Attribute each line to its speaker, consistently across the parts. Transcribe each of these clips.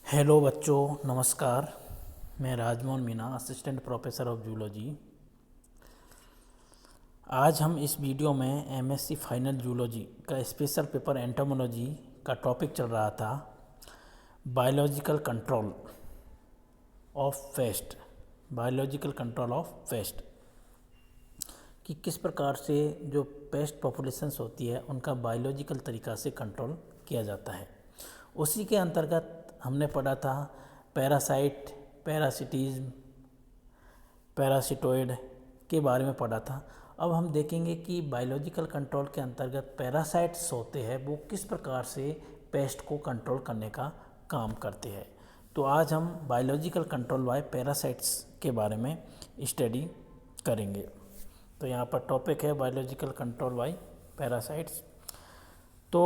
Speaker 1: Hello बच्चों, नमस्कार। मैं Rajmohan Meena, assistant professor of zoology. आज हम इस वीडियो में एमएससी फाइनल जूलॉजी का स्पेशल पेपर एंटोमोलॉजी का टॉपिक चल रहा था, biological control of paste. Biological control of paste कि किस प्रकार से जो पेस्ट पॉपुलेशंस होती है उनका बायोलॉजिकल तरीक़ा से कंट्रोल किया जाता है। उसी के अंतर्गत हमने पढ़ा था पैरासाइट, पैरासिटिज्म, पैरासिटोइड के बारे में पढ़ा था। अब हम देखेंगे कि बायोलॉजिकल कंट्रोल के अंतर्गत पैरासाइट्स होते हैं वो किस प्रकार से पेस्ट को कंट्रोल करने का काम करते हैं। तो आज हम बायोलॉजिकल कंट्रोल बाय पैरासाइट्स के बारे में स्टडी करेंगे। तो यहाँ पर टॉपिक है बायोलॉजिकल कंट्रोल बाय पैरासाइट्स। तो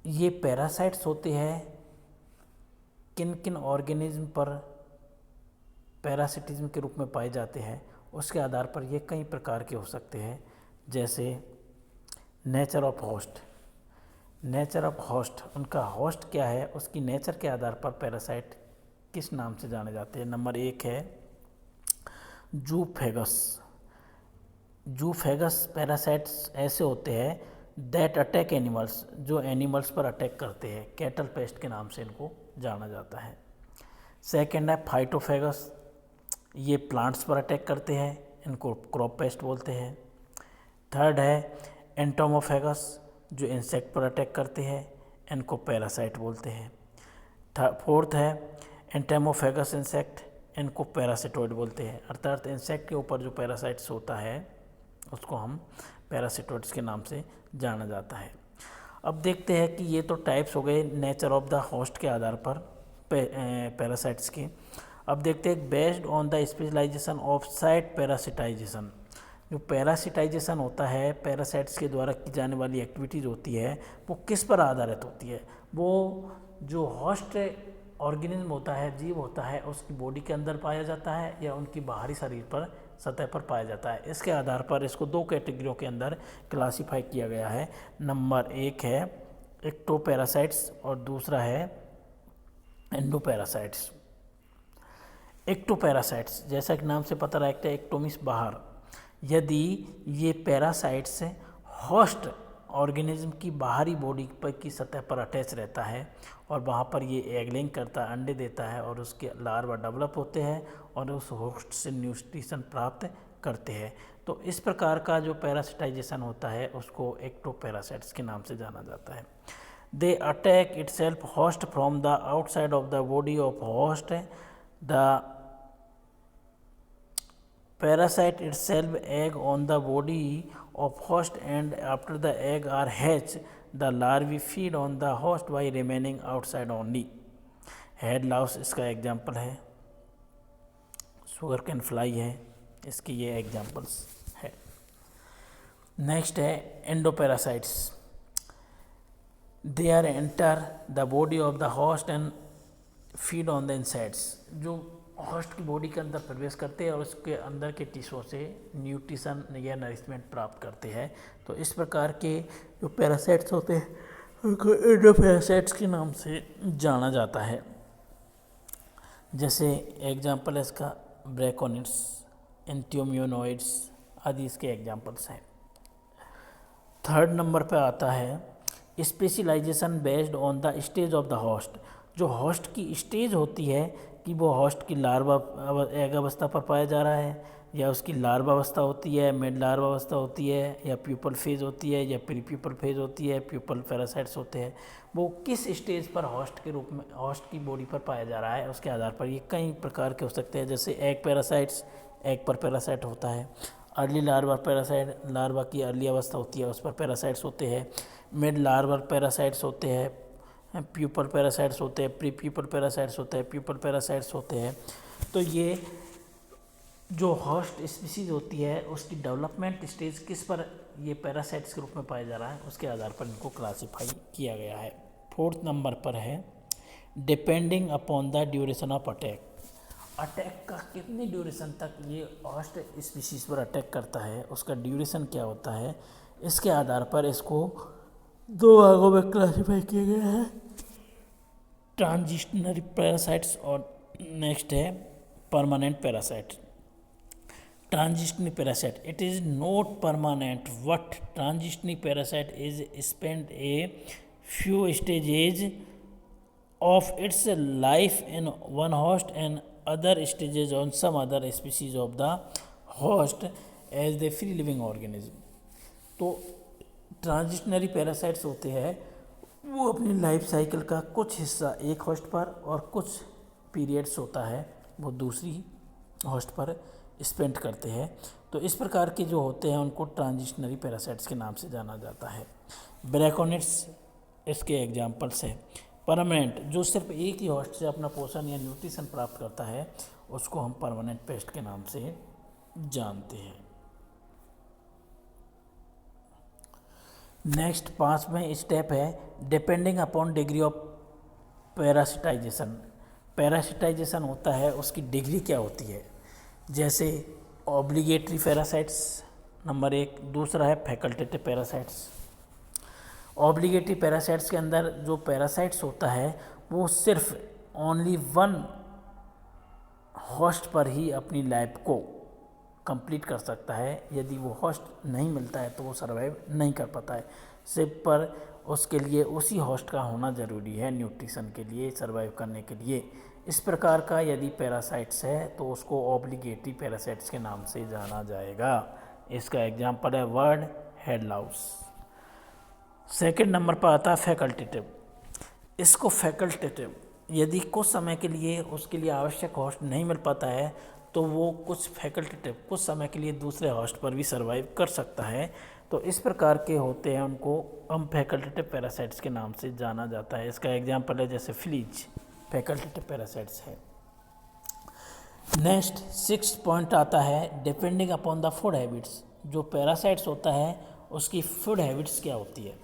Speaker 1: ये पैरासाइट्स होते हैं किन किन ऑर्गेनिज्म पर पैरासिटिज्म के रूप में पाए जाते हैं, उसके आधार पर ये कई प्रकार के हो सकते हैं। जैसे nature of host. Nature of host, उनका होस्ट क्या है, उसकी नेचर के आधार पर पैरासाइट किस नाम से जाने जाते हैं। नंबर 1 है जूफेगस। जूफेगस पैरासाइट्स ऐसे होते हैं दैट अटैक एनिमल्स, जो एनिमल्स पर अटैक करते हैं। कैटल पेस्ट के नाम से इनको जाना जाता है। सेकेंड है फाइटोफेगस, ये प्लांट्स पर अटैक करते हैं, इनको क्रॉप पेस्ट बोलते हैं। थर्ड है एंटोमोफेगस, जो इंसेक्ट पर अटैक करते हैं, इनको पैरासाइट बोलते हैं। फोर्थ है एंटेमोफेगस इंसेक्ट, इनको पैरासिटोइड बोलते हैं। अर्थात इंसेक्ट के ऊपर जो पैरासाइट्स होता है उसको हम पैरासिटोइड्स के नाम से जाना जाता है। अब देखते हैं कि ये तो टाइप्स हो गए नेचर ऑफ द होस्ट के आधार पर पैरासाइट्स के। अब देखते हैं based on the specialisation of site parasitisation. जो पैरासिटाइजेशन होता है, पैरासाइट्स के द्वारा की जाने वाली एक्टिविटीज़ होती है वो किस पर आधारित होती है। वो जो होस्ट ऑर्गेनिज्म होता है, जीव होता है, उसकी बॉडी के अंदर पाया जाता है या उनकी बाहरी शरीर पर सतह पर पाया जाता है। इसके आधार पर इसको दो कैटेगरियों के अंदर क्लासीफाई किया गया है। नंबर 1 है एक्टोपैरासाइट्स और दूसरा है एंडोपैरासाइट्स। एक्टोपैरासाइट्स जैसा कि नाम से पता लगता है, एक्टोमिस बाहर। यदि ये पैरासाइट्स होस्ट ऑर्गेनिज्म की बाहरी बॉडी पर की सतह पर अटैच रहता है और वहाँ पर ये एग लेइंग करता है, अंडे देता है और उसके लार्वा डेवलप होते हैं और उस होस्ट से न्यूट्रिशन प्राप्त करते हैं। तो इस प्रकार का जो पैरासिटाइजेशन होता है उसको एक्टोपैरासाइट्स के नाम से जाना जाता है। They attack itself host from the outside of the body of host. The parasite itself egg on the body of host, and after the egg are hatched the larvae feed on the host by remaining outside only. Head louse इसका example है, sugar cane fly है, इसके ये examples है। Next है endoparasites. They are enter the body of the host and feed on the insides. जो host की body के अंदर प्रवेश करते हैं और उसके अंदर के टिश्यू से न्यूट्रिशन या नरिशमेंट प्राप्त करते हैं। तो इस प्रकार के जो पैरासाइट्स होते हैं उनको एंडोपैरासाइट्स के नाम से जाना जाता है। जैसे एग्जांपल है इसका ब्रैकोनिड्स, एंटियोमियोनोइड्स आदि इसके एग्जांपल्स हैं। थर्ड नंबर पर आता है specialization based on the stage of the host. जो होस्ट की स्टेज होती है कि वो होस्ट की लार्वा एग अवस्था पर पाया जा रहा है या उसकी लार्वा अवस्था होती है, मिड लार्वा अवस्था होती है, या प्यूपल फेज होती है या प्री प्यूपल फेज होती है, प्यूपल पैरासाइट्स होते हैं, वो किस स्टेज पर होस्ट के रूप में होस्ट की बॉडी पर पाया जा रहा है उसके आधार पर ये कई प्रकार के हो सकते हैं। जैसे एग पैरासाइट्स, एग पर पैरासाइट होता है। अर्ली लार्वा पैरासाइट, लार्वा की अर्ली अवस्था होती है उस पर पैरासाइट्स होते हैं। मिड लार्वा पैरासाइट्स होते हैं, प्यूपल पैरासाइट्स होते हैं, प्री प्यूपल पैरासाइट्स होते हैं, प्यूपल पैरासाइट्स होते हैं। तो ये जो होस्ट स्पीसीज होती है उसकी डेवलपमेंट स्टेज किस पर ये पैरासाइट्स के रूप में पाया जा रहा है उसके आधार पर इनको क्लासीफाई किया गया है। फोर्थ नंबर पर है depending upon the duration of attack. Attack का कितनी ड्यूरेशन तक ये होस्ट स्पीसीज पर अटैक करता है, उसका ड्यूरेशन क्या होता है, इसके आधार पर इसको दो भागों में क्लासीफाई किया गया है। ट्रांजिशनरी पैरासाइट्स और नेक्स्ट है permanent parasite. Transitionary parasite, it is not permanent. What transitionary parasite is spent a few stages of its life in one host and other stages on some other species of the host as the free living organism। तो transitionary parasites होते हैं वो अपनी life cycle का कुछ हिस्सा एक host पर और कुछ पीरियड्स होता है वो दूसरी होस्ट पर स्पेंड करते हैं। तो इस प्रकार के जो होते हैं उनको ट्रांजिशनरी पैरासाइट्स के नाम से जाना जाता है। ब्रैकोनिट्स इसके एग्जाम्पल्स हैं। परमानेंट जो सिर्फ एक ही होस्ट से अपना पोषण या न्यूट्रिशन प्राप्त करता है उसको हम परमानेंट पेस्ट के नाम से जानते हैं। नेक्स्ट 5वां स्टेप है डिपेंडिंग अपॉन डिग्री ऑफ पैरासिटाइजेशन। पैरासिटाइजेशन होता है उसकी डिग्री क्या होती है, जैसे ऑब्लिगेटरी पैरासाइट्स नंबर 1, दूसरा है फैकल्टेटिव पैरासाइट्स। ऑब्लिगेटरी पैरासाइट्स के अंदर जो पैरासाइट्स होता है वो सिर्फ ओनली वन होस्ट पर ही अपनी लाइफ को कंप्लीट कर सकता है। यदि वो होस्ट नहीं मिलता है तो वो सर्वाइव नहीं कर पाता है। सिर्फ पर उसके लिए उसी होस्ट का होना ज़रूरी है न्यूट्रिशन के लिए, सर्वाइव करने के लिए। इस प्रकार का यदि पैरासाइट्स है तो उसको ऑब्लिगेटरी पैरासाइट्स के नाम से जाना जाएगा। इसका एग्जांपल है वर्ड हेडलाउस। सेकंड नंबर पर आता है फैकल्टेटिव। इसको फैकल्टेटिव यदि कुछ समय के लिए उसके लिए आवश्यक होस्ट नहीं मिल पाता है तो वो कुछ फैकल्टेटिव कुछ समय के लिए दूसरे होस्ट पर भी सर्वाइव कर सकता है। तो इस प्रकार के होते हैं उनको हम फैकल्टेटिव पैरासाइट्स के नाम से जाना जाता है। इसका एग्जांपल है जैसे फ्लीज फैकल्टेटिव पैरासाइट्स है। नेक्स्ट 6 पॉइंट आता है depending upon the food habits. जो पैरासाइट्स होता है उसकी फूड हैबिट्स क्या होती है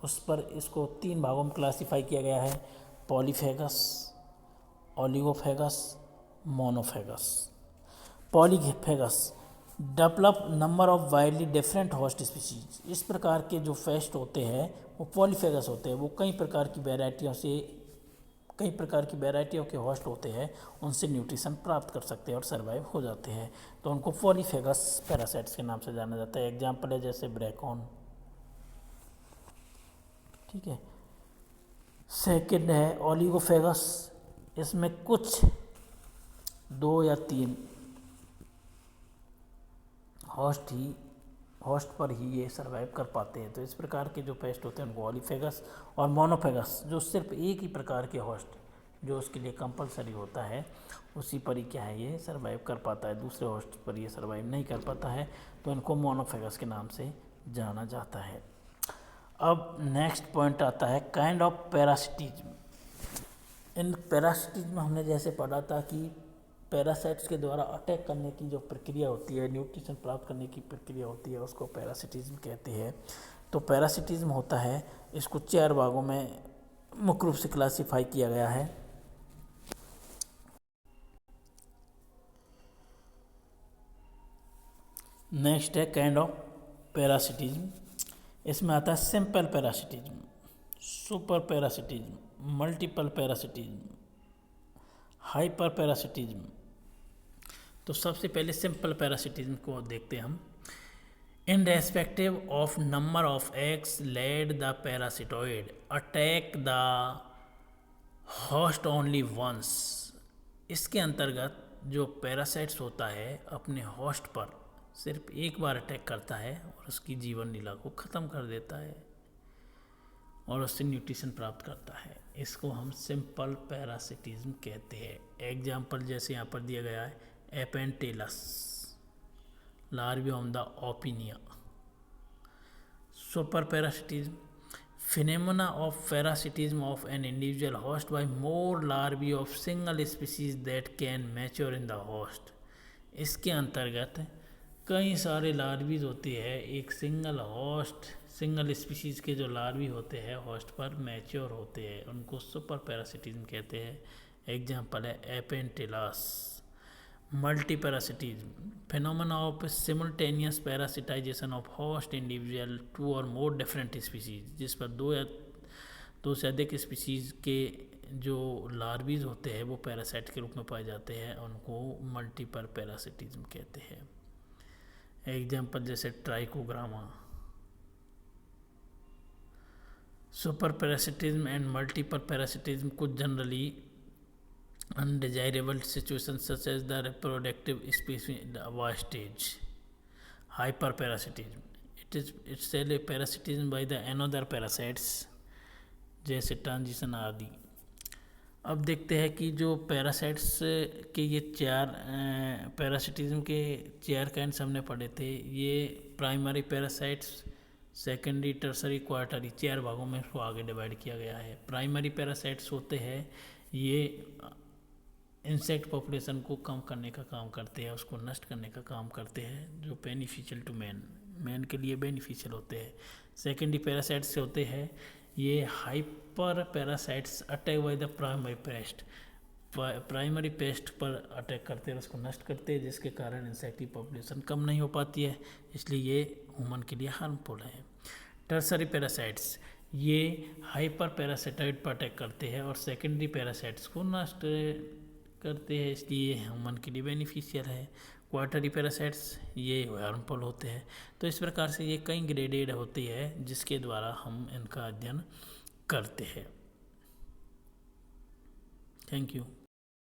Speaker 1: उस पर इसको 3 भागों में क्लासीफाई किया गया है, polyphagous, oligophagous, monophagous. Polyphagous develop number of widely different host species. इस प्रकार के जो फेस्ट होते हैं वो पॉलीफेगस होते हैं, वो कई प्रकार की वैरायटियों के होस्ट होते हैं, उनसे न्यूट्रिशन प्राप्त कर सकते हैं और सर्वाइव हो जाते हैं। तो उनको पॉलीफेगस पैरासाइट्स के नाम से जाना जाता है। एग्जाम्पल है जैसे ब्रैकॉन, ठीक है। सेकंड है ओलिगोफेगस, इसमें कुछ 2 या 3 होस्ट पर ही ये सर्वाइव कर पाते हैं। तो इस प्रकार के जो पेस्ट होते हैं उनको ओलिफेगस। और मोनोफेगस जो सिर्फ एक ही प्रकार के होस्ट जो उसके लिए कंपलसरी होता है उसी पर ही क्या है ये सर्वाइव कर पाता है, दूसरे होस्ट पर ये सर्वाइव नहीं कर पाता है। तो इनको मोनोफेगस के नाम से जाना जाता है। अब नेक्स्ट पॉइंट आता है kind of parasitism. In parasitism हमने जैसे पढ़ा था कि पैरासाइट्स के द्वारा अटैक करने की जो प्रक्रिया होती है, न्यूट्रिशन प्राप्त करने की प्रक्रिया होती है, उसको पैरासिटिज्म कहते हैं। तो पैरासिटिज्म होता है, इसको 4 भागों में मुख्य रूप से क्लासीफाई किया गया है। नेक्स्ट है काइंड ऑफ पैरासिटिज्म। इसमें आता है simple parasitism, super parasitism, multiple parasitism, hyper parasitism. तो सबसे पहले सिंपल पैरासिटिज्म को देखते हैं हम। Irrespective of number of eggs laid the parasitoid attack the host only once. इसके अंतर्गत जो पैरासाइट्स होता है अपने होस्ट पर सिर्फ एक बार अटैक करता है और उसकी जीवन लीला को ख़त्म कर देता है और उससे न्यूट्रिशन प्राप्त करता है। इसको हम सिंपल पैरासिटिज्म कहते हैं। एग्जाम्पल जैसे यहाँ पर दिया गया है Apanteles, larvae on the opinia. Super parasitism phenomena of parasitism of an individual host by more larvae of single species that can mature in the host. इसके अंतर्गत कई सारे लार्वीज होते हैं, एक सिंगल स्पीसीज के जो लार्वी होते हैं होस्ट पर मैच्योर होते हैं, उनको सुपर पैरासिटिज्म कहते हैं। एग्जाम्पल है Apanteles. Multi parasitism phenomena of simultaneous parasitization of host individual 2 और मोर डिफरेंट स्पीसीज, जिस पर 2 से अधिक स्पीसीज के जो लार्वीज होते हैं वो पैरासाइट के रूप में पाए जाते हैं, उनको मल्टीपर पैरासिटिज्म कहते हैं। एग्जाम्पल जैसे Trichogramma. Super parasitism and multiple parasitism को generally undesirable situations such as the reproductive species stage. Hyperparasitism. It is itself a parasitism by the another parasites जैसे ट्रांजिशन आदि। अब देखते हैं कि जो पैरासाइट्स के ये चार पैरासिटिज्म के चार काइंड्स हमने पढ़े थे। ये प्राइमरी पैरासाइट्स, सेकेंडरी, टर्सरी, क्वार्टरी, चार भागों में इसको आगे डिवाइड किया गया है। प्राइमरी पैरासाइट्स होते हैं, ये इंसेक्ट पॉपुलेशन को कम करने का काम करते हैं, उसको नष्ट करने का काम करते हैं, जो बेनिफिशियल टू मैन के लिए बेनिफिशियल होते हैं। सेकेंडरी पैरासाइट्स होते हैं, ये hyper parasites attack by the primary paste, primary paste पर अटैक करते हैं, उसको नष्ट करते हैं, जिसके कारण इंसेक्ट की पॉपुलेशन कम नहीं हो पाती है, इसलिए ये ह्यूमन के लिए हार्मफुल है। टर्सरी पैरासाइट्स ये हाइपर पैरासाइटाइड पर अटैक करते हैं और सेकेंडरी पैरासाइट्स को नष्ट करते हैं, इसलिए ह्यूमन के लिए बेनिफिशियल है। क्वार्टरी पैरासाइट्स ये हार्मफुल होते हैं। तो इस प्रकार से ये कई ग्रेडेड होती है जिसके द्वारा हम इनका अध्ययन करते हैं। Thank you.